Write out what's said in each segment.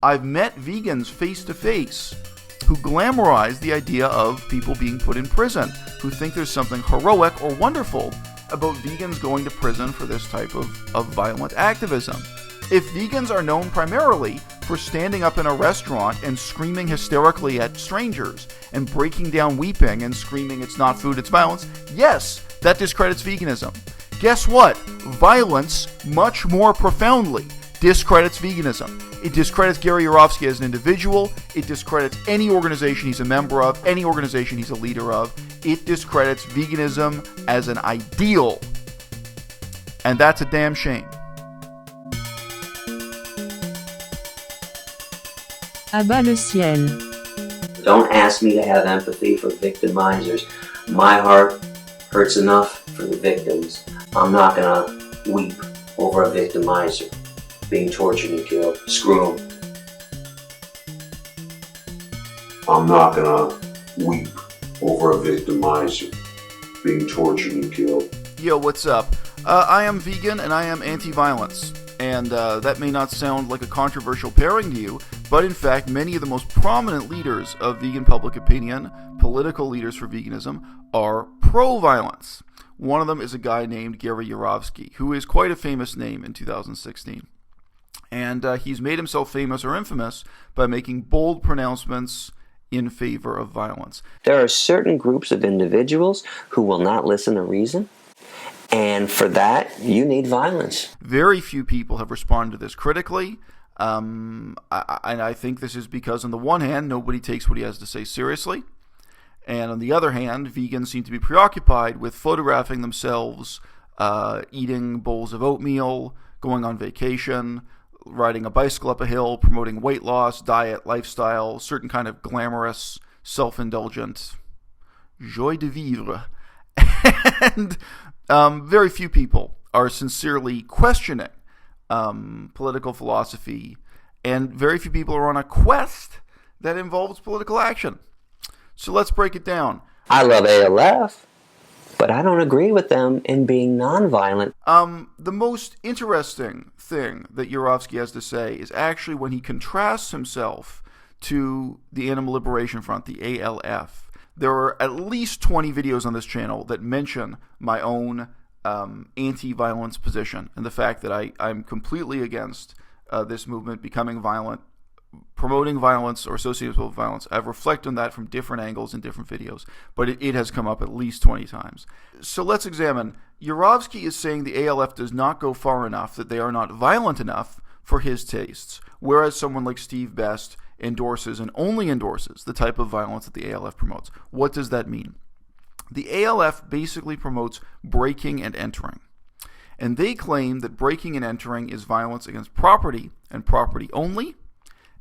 I've met vegans face to face who glamorize the idea of people being put in prison, who think there's something heroic or wonderful about vegans going to prison for this type of violent activism. If vegans are known primarily for standing up in a restaurant and screaming hysterically at strangers and breaking down weeping and screaming it's not food, it's violence, yes, that discredits veganism. Guess what? Violence much more profoundly discredits veganism. It discredits Gary Yourofsky as an individual. It discredits any organization he's a member of, any organization he's a leader of. It discredits veganism as an ideal. And that's a damn shame. À-bas-le-ciel. Don't ask me to have empathy for victimizers. My heart hurts enough for the victims. I'm not gonna weep over a victimizer being tortured and killed. Screw him. I'm not gonna weep over a victimizer being tortured and killed. Yo, what's up? I am vegan and I am anti-violence. And that may not sound like a controversial pairing to you, but in fact, many of the most prominent leaders of vegan public opinion, political leaders for veganism, are pro-violence. One of them is a guy named Gary Yourofsky, who is quite a famous name in 2016. And he's made himself famous or infamous by making bold pronouncements in favor of violence. There are certain groups of individuals who will not listen to reason, and for that, you need violence. Very few people have responded to this critically, and I think this is because, on the one hand, nobody takes what he has to say seriously, and on the other hand, vegans seem to be preoccupied with photographing themselves eating bowls of oatmeal, going on vacation, riding a bicycle up a hill, promoting weight loss, diet, lifestyle, certain kind of glamorous, self-indulgent joie de vivre. And very few people are sincerely questioning political philosophy, and very few people are on a quest that involves political action. So let's break it down. I love ALF, but I don't agree with them in being nonviolent. The most interesting thing that Yourofsky has to say is actually when he contrasts himself to the Animal Liberation Front, the ALF. There are at least 20 videos on this channel that mention my own anti-violence position and the fact that I'm completely against this movement becoming violent, promoting violence or associated with violence. I've reflected on that from different angles in different videos, but it has come up at least 20 times. So let's examine. Yourofsky is saying the ALF does not go far enough, that they are not violent enough for his tastes, whereas someone like Steve Best endorses and only endorses the type of violence that the ALF promotes. What does that mean? The ALF basically promotes breaking and entering. And they claim that breaking and entering is violence against property and property only,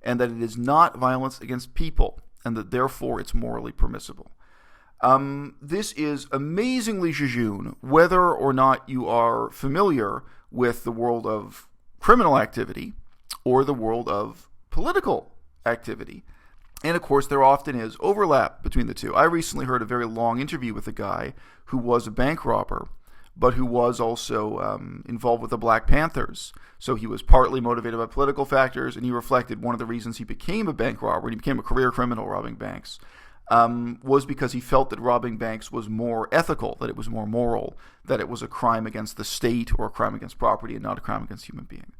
and that it is not violence against people, and that therefore it's morally permissible. This is amazingly jejune, whether or not you are familiar with the world of criminal activity or the world of political activity. And of course, there often is overlap between the two. I recently heard a very long interview with a guy who was a bank robber, but who was also involved with the Black Panthers. So he was partly motivated by political factors, and he reflected one of the reasons he became a bank robber, and he became a career criminal robbing banks, was because he felt that robbing banks was more ethical, that it was more moral, that it was a crime against the state or a crime against property and not a crime against human being.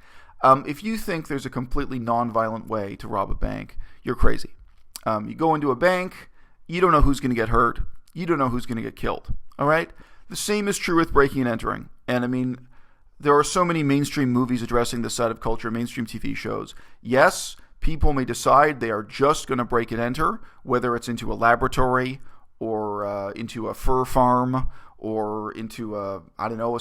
If you think there's a completely nonviolent way to rob a bank, you're crazy. You go into a bank, you don't know who's going to get hurt, you don't know who's going to get killed, all right? The same is true with breaking and entering. And I mean, there are so many mainstream movies addressing this side of culture, mainstream TV shows. Yes, people may decide they are just going to break and enter, whether it's into a laboratory or into a fur farm or into a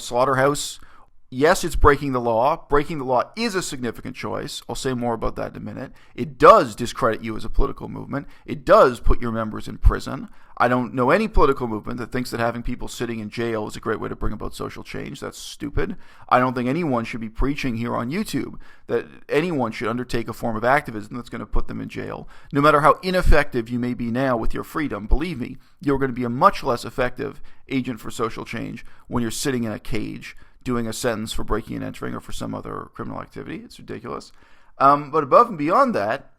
slaughterhouse. Yes, it's breaking the law. Breaking the law is a significant choice. I'll say more about that in a minute. It does discredit you as a political movement. It does put your members in prison. I don't know any political movement that thinks that having people sitting in jail is a great way to bring about social change. That's stupid. I don't think anyone should be preaching here on YouTube that anyone should undertake a form of activism that's going to put them in jail. No matter how ineffective you may be now with your freedom, believe me, you're going to be a much less effective agent for social change when you're sitting in a cage doing a sentence for breaking and entering or for some other criminal activity. It's ridiculous. But above and beyond that,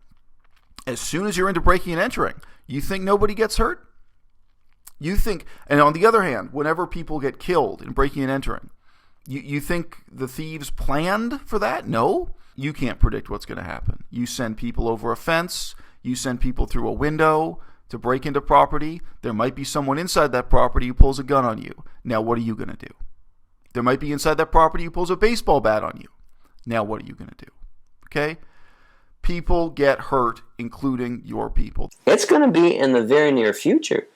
as soon as you're into breaking and entering, you think nobody gets hurt? You think, and on the other hand, whenever people get killed in breaking and entering, you think the thieves planned for that? No. You can't predict what's going to happen. You send people over a fence. You send people through a window to break into property. There might be someone inside that property who pulls a gun on you. Now, what are you going to do? There might be inside that property who pulls a baseball bat on you. Now, what are you going to do? Okay? People get hurt, including your people. It's going to be in the very near future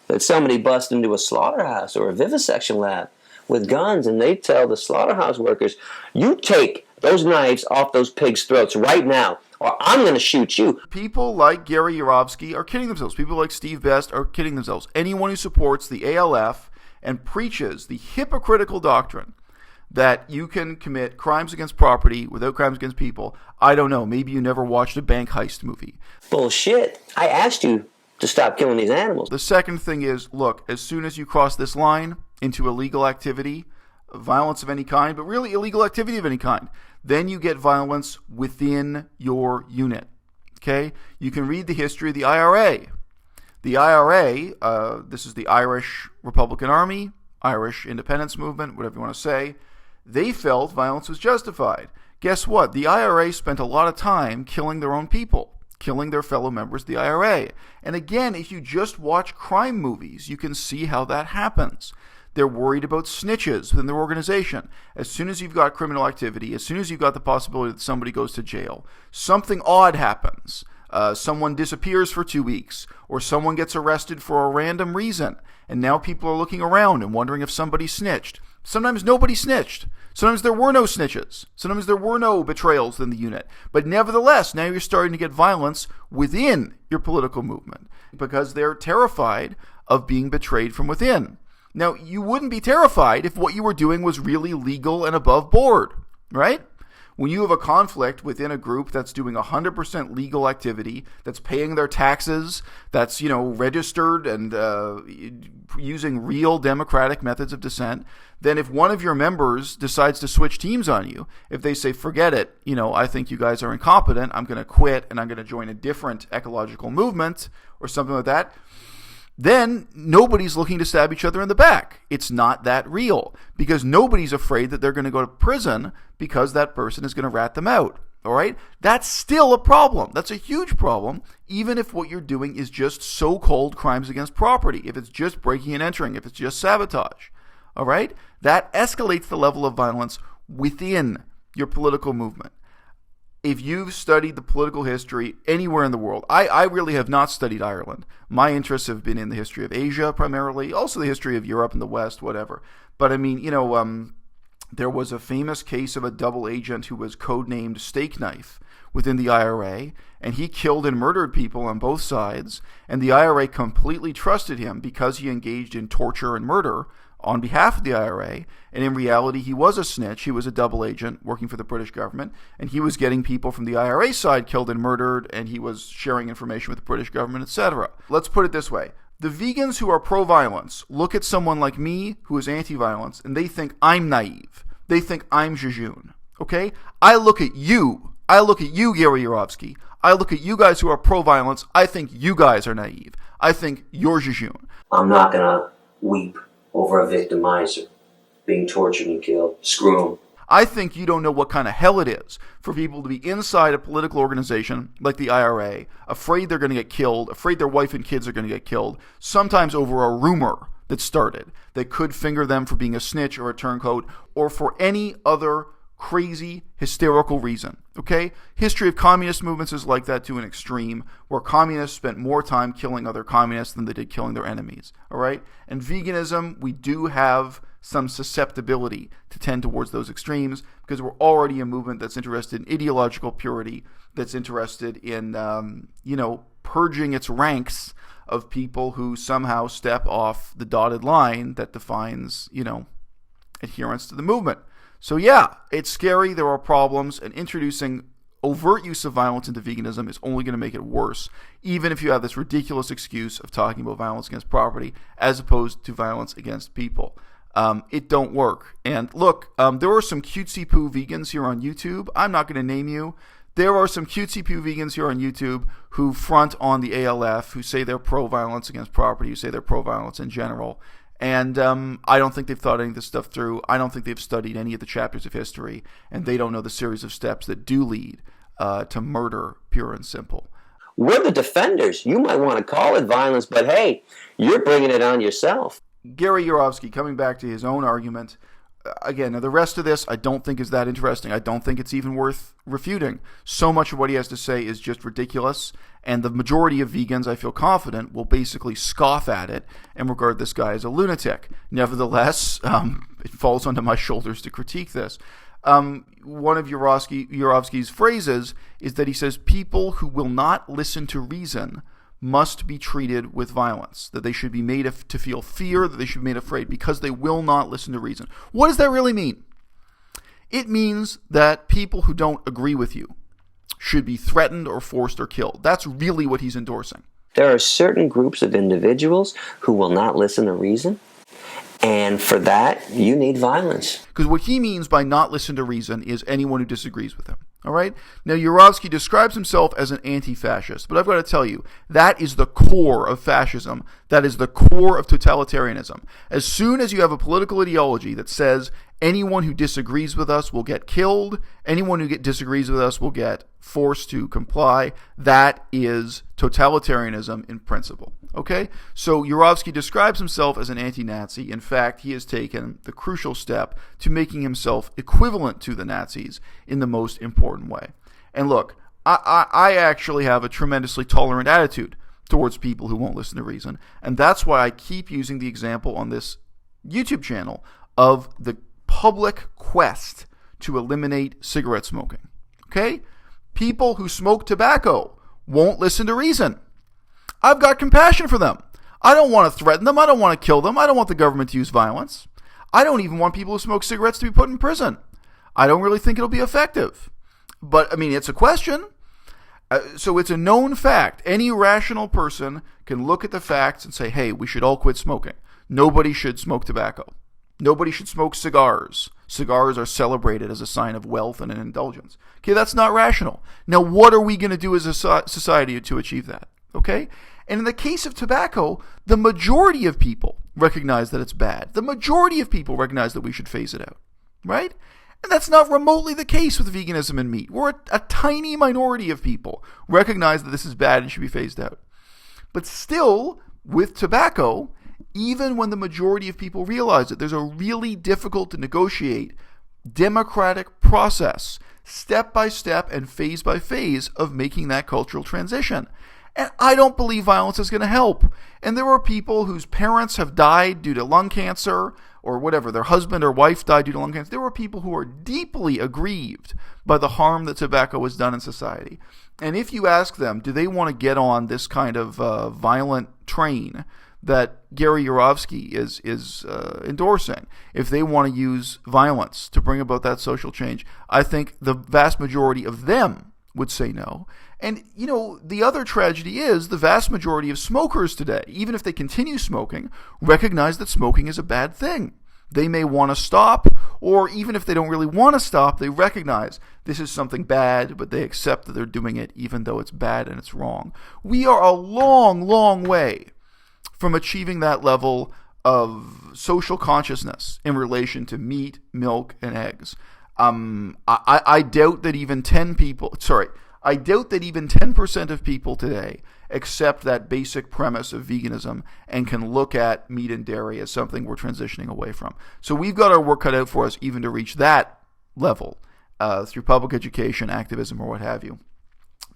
that somebody busts into a slaughterhouse or a vivisection lab with guns, and they tell the slaughterhouse workers, you take those knives off those pigs' throats right now, or I'm going to shoot you. People like Gary Yourofsky are kidding themselves. People like Steve Best are kidding themselves. Anyone who supports the ALF and preaches the hypocritical doctrine that you can commit crimes against property without crimes against people, I don't know, maybe you never watched a bank heist movie. Bullshit. I asked you to stop killing these animals. The second thing is, look, as soon as you cross this line into illegal activity, violence of any kind, but really illegal activity of any kind, then you get violence within your unit. Okay? You can read the history of the IRA. The IRA, this is the Irish Republican Army, Irish Independence Movement, whatever you want to say, they felt violence was justified. Guess what? The IRA spent a lot of time killing their own people, killing their fellow members of the IRA. And again, if you just watch crime movies, you can see how that happens. They're worried about snitches within their organization. As soon as you've got criminal activity, as soon as you've got the possibility that somebody goes to jail, something odd happens. Someone disappears for 2 weeks, or someone gets arrested for a random reason, and now people are looking around and wondering if somebody snitched. Sometimes nobody snitched. Sometimes there were no snitches. Sometimes there were no betrayals in the unit. But nevertheless, now you're starting to get violence within your political movement because they're terrified of being betrayed from within. Now, you wouldn't be terrified if what you were doing was really legal and above board, right? When you have a conflict within a group that's doing 100% legal activity, that's paying their taxes, that's, registered and using real democratic methods of dissent, then if one of your members decides to switch teams on you, if they say, forget it, I think you guys are incompetent, I'm going to quit and I'm going to join a different ecological movement or something like that, then nobody's looking to stab each other in the back. It's not that real because nobody's afraid that they're going to go to prison because that person is going to rat them out. All right? That's still a problem. That's a huge problem, even if what you're doing is just so-called crimes against property, if it's just breaking and entering, if it's just sabotage. All right? That escalates the level of violence within your political movement. If you've studied the political history anywhere in the world, I really have not studied Ireland. My interests have been in the history of Asia primarily, also the history of Europe and the West, whatever. But I mean, there was a famous case of a double agent who was codenamed Steak Knife within the IRA, and he killed and murdered people on both sides, and the IRA completely trusted him because he engaged in torture and murder on behalf of the IRA, and in reality he was a snitch, he was a double agent working for the British government, and he was getting people from the IRA side killed and murdered, and he was sharing information with the British government, etc. Let's put it this way. The vegans who are pro-violence look at someone like me who is anti-violence, and they think I'm naive. They think I'm jejune. Okay? I look at you, Gary Yourofsky. I look at you guys who are pro-violence. I think you guys are naive. I think you're jejune. I'm not going to weep over a victimizer being tortured and killed. Screw them. I think you don't know what kind of hell it is for people to be inside a political organization like the IRA, afraid they're going to get killed, afraid their wife and kids are going to get killed, sometimes over a rumor that started that could finger them for being a snitch or a turncoat or for any other crazy, hysterical reason. Okay? History of communist movements is like that to an extreme, where communists spent more time killing other communists than they did killing their enemies. All right? And veganism, we do have some susceptibility to tend towards those extremes because we're already a movement that's interested in ideological purity, that's interested in, purging its ranks of people who somehow step off the dotted line that defines, adherence to the movement. So yeah, it's scary, there are problems, and introducing overt use of violence into veganism is only going to make it worse, even if you have this ridiculous excuse of talking about violence against property as opposed to violence against people. It don't work. And look, there are some cutesy poo vegans here on YouTube. I'm not going to name you. There are some cutesy-poo vegans here on YouTube who front on the ALF, who say they're pro-violence against property, who say they're pro-violence in general. And I don't think they've thought any of this stuff through. I don't think they've studied any of the chapters of history, and they don't know the series of steps that do lead to murder, pure and simple. We're the defenders. You might want to call it violence, but hey, you're bringing it on yourself. Gary Yourofsky, coming back to his own argument, again, now the rest of this I don't think is that interesting. I don't think it's even worth refuting. So much of what he has to say is just ridiculous, and the majority of vegans, I feel confident, will basically scoff at it and regard this guy as a lunatic. Nevertheless, it falls onto my shoulders to critique this. One of Yourofsky's phrases is that he says people who will not listen to reason must be treated with violence, that they should be made to feel fear, that they should be made afraid because they will not listen to reason. What does that really mean? It means that people who don't agree with you should be threatened or forced or killed. That's really what he's endorsing. There are certain groups of individuals who will not listen to reason, and for that, you need violence. Because what he means by not listen to reason is anyone who disagrees with him. All right? Now, Yourofsky describes himself as an anti-fascist, but I've got to tell you, that is the core of fascism. That is the core of totalitarianism. As soon as you have a political ideology that says anyone who disagrees with us will get killed, anyone who disagrees with us will get forced to comply, that is totalitarianism in principle. Okay? So Yourofsky describes himself as an anti-Nazi. In fact, he has taken the crucial step to making himself equivalent to the Nazis in the most important way. And look, I actually have a tremendously tolerant attitude towards people who won't listen to reason. And that's why I keep using the example on this YouTube channel of the public quest to eliminate cigarette smoking. Okay? People who smoke tobacco won't listen to reason. I've got compassion for them. I don't want to threaten them. I don't want to kill them. I don't want the government to use violence. I don't even want people who smoke cigarettes to be put in prison. I don't really think it'll be effective. But, I mean, it's a question. So it's a known fact. Any rational person can look at the facts and say, hey, we should all quit smoking. Nobody should smoke tobacco. Nobody should smoke cigars. Cigars are celebrated as a sign of wealth and an indulgence. Okay, that's not rational. Now, what are we going to do as a society to achieve that? Okay? And in the case of tobacco, the majority of people recognize that it's bad. The majority of people recognize that we should phase it out. Right? And that's not remotely the case with veganism and meat. We're a tiny minority of people recognize that this is bad and should be phased out. But still, with tobacco, even when the majority of people realize it, there's a really difficult to negotiate democratic process, step by step and phase by phase of making that cultural transition. And I don't believe violence is going to help. And there are people whose parents have died due to lung cancer or whatever, their husband or wife died due to lung cancer. There are people who are deeply aggrieved by the harm that tobacco has done in society. And if you ask them, do they want to get on this kind of violent train that Gary Yourofsky is endorsing, if they want to use violence to bring about that social change, I think the vast majority of them would say no. And, you know, the other tragedy is the vast majority of smokers today, even if they continue smoking, recognize that smoking is a bad thing. They may want to stop, or even if they don't really want to stop, they recognize this is something bad, but they accept that they're doing it even though it's bad and it's wrong. We are a long, long way from achieving that level of social consciousness in relation to meat, milk, and eggs. I doubt that even 10% of people today accept that basic premise of veganism and can look at meat and dairy as something we're transitioning away from. So we've got our work cut out for us even to reach that level through public education, activism, or what have you.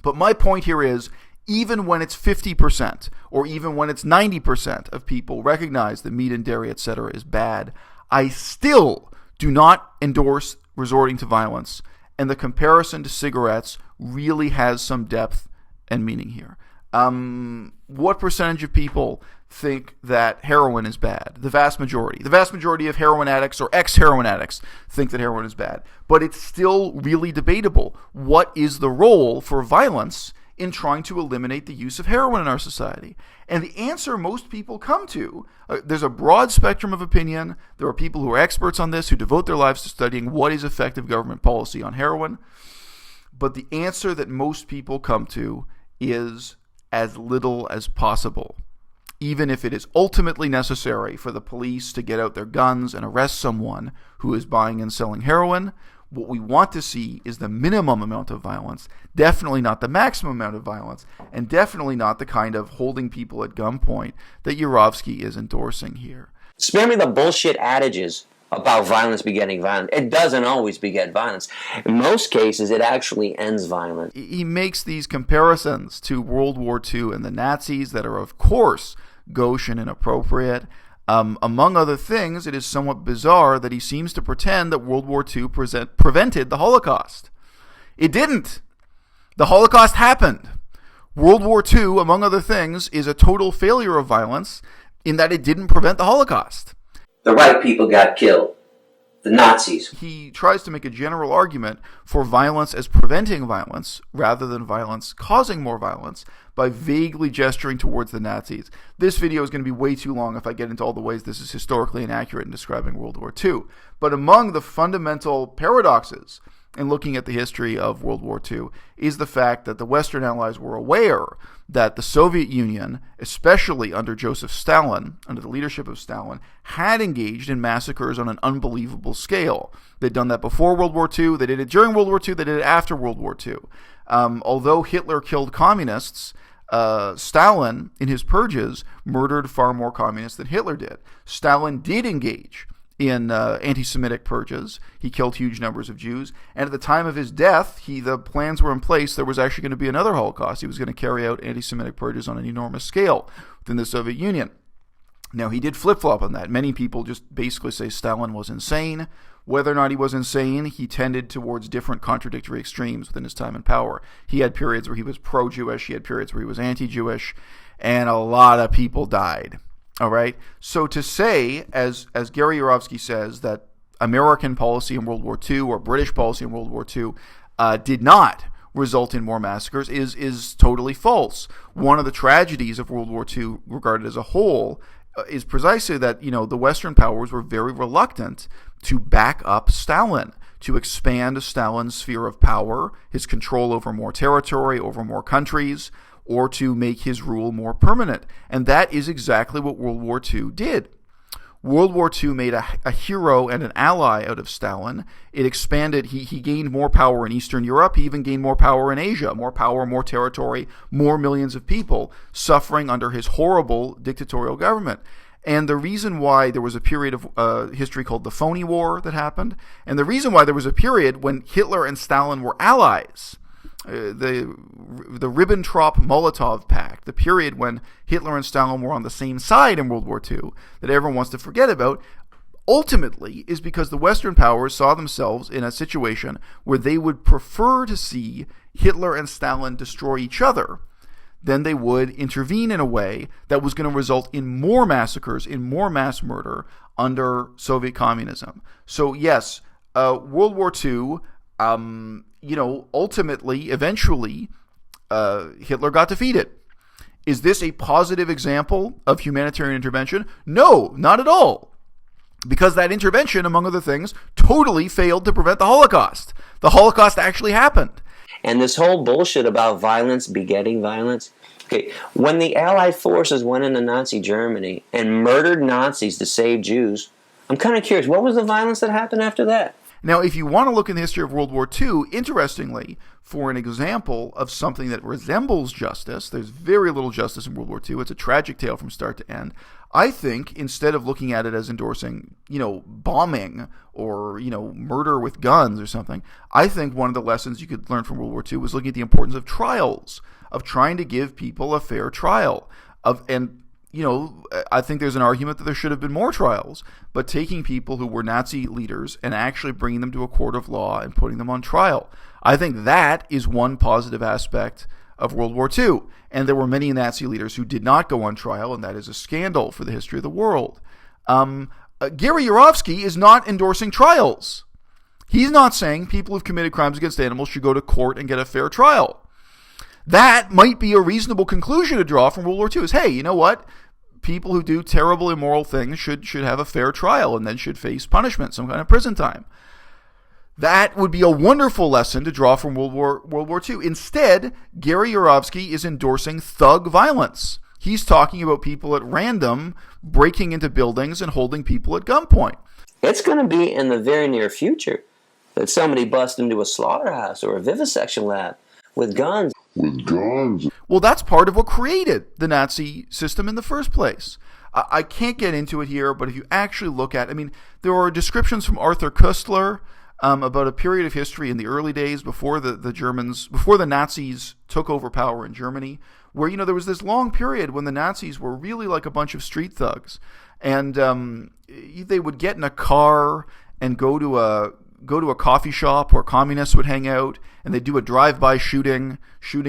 But my point here is, even when it's 50% or even when it's 90% of people recognize that meat and dairy, etc., is bad, I still do not endorse resorting to violence. And the comparison to cigarettes really has some depth and meaning here. What percentage of people think that heroin is bad? The vast majority. The vast majority of heroin addicts or ex-heroin addicts think that heroin is bad. But it's still really debatable. What is the role for violence in trying to eliminate the use of heroin in our society? And the answer most people come to, there's a broad spectrum of opinion. There are people who are experts on this, who devote their lives to studying what is effective government policy on heroin. but the answer that most people come to is as little as possible. Even if it is ultimately necessary for the police to get out their guns and arrest someone who is buying and selling heroin, what we want to see is the minimum amount of violence, definitely not the maximum amount of violence, and definitely not the kind of holding people at gunpoint that Yourofsky is endorsing here. Spare me the bullshit adages about violence begetting violence. It doesn't always beget violence. In most cases, it actually ends violence. He makes these comparisons to World War II and the Nazis that are, of course, gauche and inappropriate. Among other things, it is somewhat bizarre that he seems to pretend that World War II prevented the Holocaust. It didn't. The Holocaust happened. World War II, among other things, is a total failure of violence in that it didn't prevent the Holocaust. The right people got killed. The Nazis. He tries to make a general argument for violence as preventing violence rather than violence causing more violence by vaguely gesturing towards the Nazis. This video is going to be way too long if I get into all the ways this is historically inaccurate in describing World War II. But among the fundamental paradoxes in looking at the history of World War II is the fact that the Western Allies were aware that the Soviet Union, especially under Joseph Stalin, under the leadership of Stalin, had engaged in massacres on an unbelievable scale. They'd done that before World War II, they did it during World War II, they did it after World War II. Although Hitler killed communists, Stalin, in his purges, murdered far more communists than Hitler did. Stalin did engage in anti-Semitic purges. He killed huge numbers of Jews. And at the time of his death, the plans were in place. There was actually going to be another Holocaust. He was going to carry out anti-Semitic purges on an enormous scale within the Soviet Union. Now, he did flip-flop on that. Many people just basically say Stalin was insane. Whether or not he was insane, he tended towards different contradictory extremes within his time in power. He had periods where he was pro-Jewish. He had periods where he was anti-Jewish. And a lot of people died. All right. So to say, as Gary Yourofsky says, that American policy in World War II or British policy in World War II did not result in more massacres is totally false. One of the tragedies of World War II, regarded as a whole, is precisely that, the Western powers were very reluctant to back up Stalin, to expand Stalin's sphere of power, his control over more territory, over more countries, or to make his rule more permanent. And that is exactly what World War II did. World War II made a hero and an ally out of Stalin. It expanded, he gained more power in Eastern Europe, he even gained more power in Asia, more power, more territory, more millions of people suffering under his horrible dictatorial government. And the reason why there was a period of history called the Phony War that happened, and the reason why there was a period when Hitler and Stalin were allies, the Ribbentrop-Molotov Pact, the period when Hitler and Stalin were on the same side in World War II that everyone wants to forget about, ultimately is because the Western powers saw themselves in a situation where they would prefer to see Hitler and Stalin destroy each other than they would intervene in a way that was going to result in more massacres, in more mass murder under Soviet communism. So yes, World War II, ultimately, eventually, Hitler got defeated. Is this a positive example of humanitarian intervention? No, not at all. Because that intervention, among other things, totally failed to prevent the Holocaust. The Holocaust actually happened. And this whole bullshit about violence begetting violence. Okay, when the Allied forces went into Nazi Germany and murdered Nazis to save Jews, I'm kind of curious, what was the violence that happened after that? Now, if you want to look in the history of World War II, interestingly, for an example of something that resembles justice, there's very little justice in World War II. It's a tragic tale from start to end. I think instead of looking at it as endorsing, bombing or, murder with guns or something, I think one of the lessons you could learn from World War II was looking at the importance of trials, of trying to give people a fair trial, I think there's an argument that there should have been more trials, but taking people who were Nazi leaders and actually bringing them to a court of law and putting them on trial. I think that is one positive aspect of World War II. And there were many Nazi leaders who did not go on trial, and that is a scandal for the history of the world. Gary Yourofsky is not endorsing trials. He's not saying people who've committed crimes against animals should go to court and get a fair trial. That might be a reasonable conclusion to draw from World War II is, hey, you know what? People who do terrible, immoral things should have a fair trial and then should face punishment, some kind of prison time. That would be a wonderful lesson to draw from World War II. Instead, Gary Yourofsky is endorsing thug violence. He's talking about people at random breaking into buildings and holding people at gunpoint. It's going to be in the very near future that somebody busts into a slaughterhouse or a vivisection lab with guns. Well, that's part of what created the Nazi system in the first place. I can't get into it here, but if you actually look at, there are descriptions from Arthur Koestler about a period of history in the early days before the Nazis took over power in Germany, where, there was this long period when the Nazis were really like a bunch of street thugs. And they would get in a car and go to a coffee shop where communists would hang out, and they'd do a drive-by shooting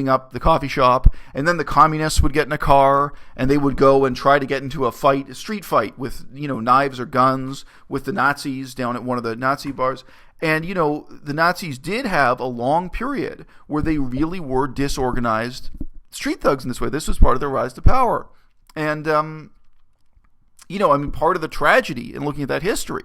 up the coffee shop, and then the communists would get in a car and they would go and try to get into a street fight with, knives or guns with the Nazis down at one of the Nazi bars. And, the Nazis did have a long period where they really were disorganized street thugs in this way. This was part of their rise to power. And, part of the tragedy in looking at that history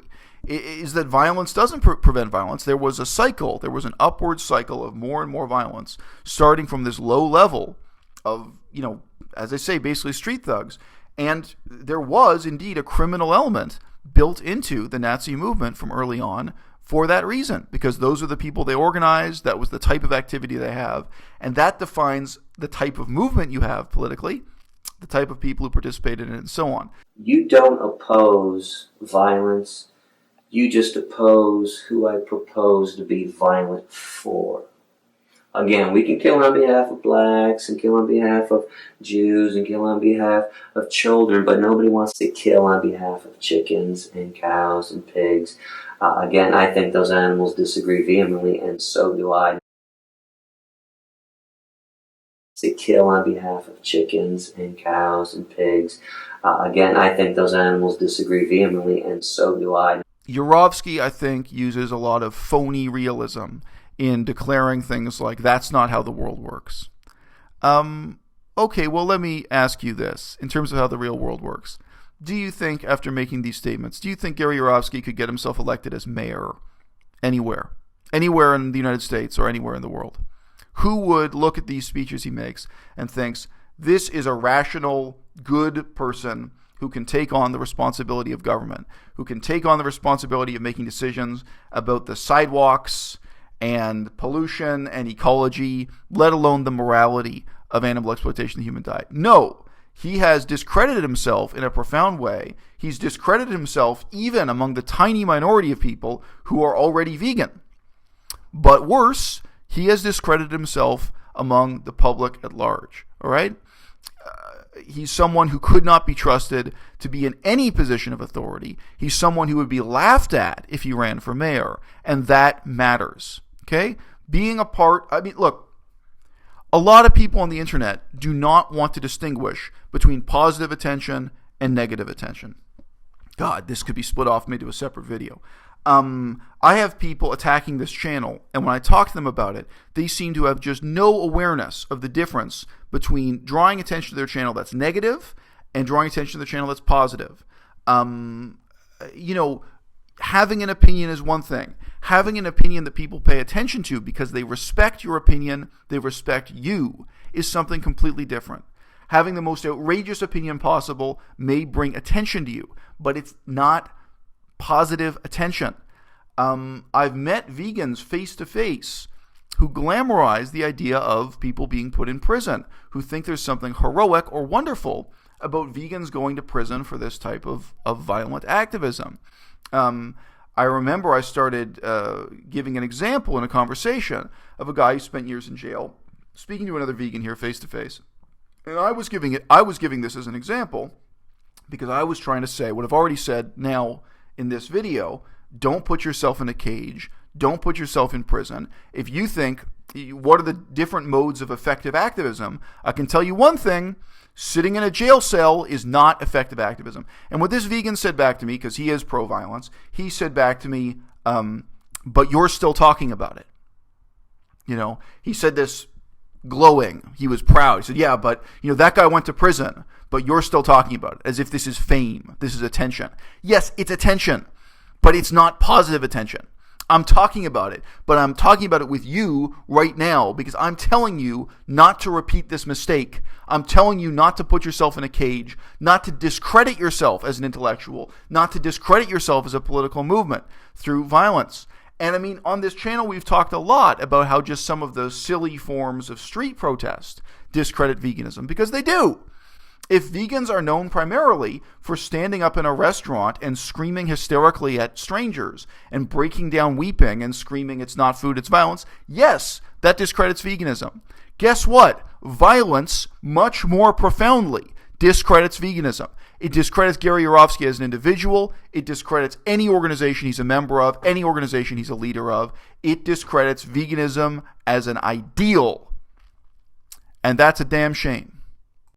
is that violence doesn't prevent violence. There was a cycle. There was an upward cycle of more and more violence, starting from this low level of, as I say, basically street thugs. And there was indeed a criminal element built into the Nazi movement from early on for that reason, because those are the people they organized. That was the type of activity they have. And that defines the type of movement you have politically, the type of people who participated in it, and so on. You don't oppose violence. You just oppose who I propose to be violent for. Again, we can kill on behalf of blacks and kill on behalf of Jews and kill on behalf of children, but nobody wants to kill on behalf of chickens and cows and pigs. Again, I think those animals disagree vehemently, and so do I. To kill on behalf of chickens and cows and pigs. Again, I think those animals disagree vehemently, and so do I. Yourofsky, I think, uses a lot of phony realism in declaring things like, that's not how the world works. Okay, well, let me ask you this, in terms of how the real world works. Do you think, after making these statements, do you think Gary Yourofsky could get himself elected as mayor anywhere in the United States or anywhere in the world? Who would look at these speeches he makes and thinks, this is a rational, good person who can take on the responsibility of government, who can take on the responsibility of making decisions about the sidewalks and pollution and ecology, let alone the morality of animal exploitation of the human diet? No, he has discredited himself in a profound way. He's discredited himself even among the tiny minority of people who are already vegan. But worse, he has discredited himself among the public at large, all right? He's someone who could not be trusted to be in any position of authority. He's someone who would be laughed at if he ran for mayor, and that matters, okay? Look, a lot of people on the internet do not want to distinguish between positive attention and negative attention. God, this could be split off made to a separate video. I have people attacking this channel, and when I talk to them about it, they seem to have just no awareness of the difference between drawing attention to their channel that's negative and drawing attention to the channel that's positive. Having an opinion is one thing. Having an opinion that people pay attention to because they respect your opinion, they respect you, is something completely different. Having the most outrageous opinion possible may bring attention to you, but it's not positive attention. I've met vegans face-to-face who glamorize the idea of people being put in prison, who think there's something heroic or wonderful about vegans going to prison for this type of violent activism. I remember I started giving an example in a conversation of a guy who spent years in jail, speaking to another vegan here face-to-face. And I was giving this as an example because I was trying to say what I've already said now in this video. Don't put yourself in a cage. Don't put yourself in prison. If you think, what are the different modes of effective activism? I can tell you one thing. Sitting in a jail cell is not effective activism. And what this vegan said back to me, because he is pro-violence, he said back to me, but you're still talking about it. He said this glowing. He was proud. He said, yeah, but that guy went to prison, but you're still talking about it, as if this is fame. This is attention. Yes, it's attention, but it's not positive attention. I'm talking about it, but I'm talking about it with you right now because I'm telling you not to repeat this mistake. I'm telling you not to put yourself in a cage, not to discredit yourself as an intellectual, not to discredit yourself as a political movement through violence. And I mean, on this channel, we've talked a lot about how just some of the silly forms of street protest discredit veganism, because they do. If vegans are known primarily for standing up in a restaurant and screaming hysterically at strangers and breaking down weeping and screaming it's not food, it's violence, yes, that discredits veganism. Guess what? Violence much more profoundly discredits veganism. It discredits Gary Yourofsky as an individual. It discredits any organization he's a member of, any organization he's a leader of. It discredits veganism as an ideal. And that's a damn shame.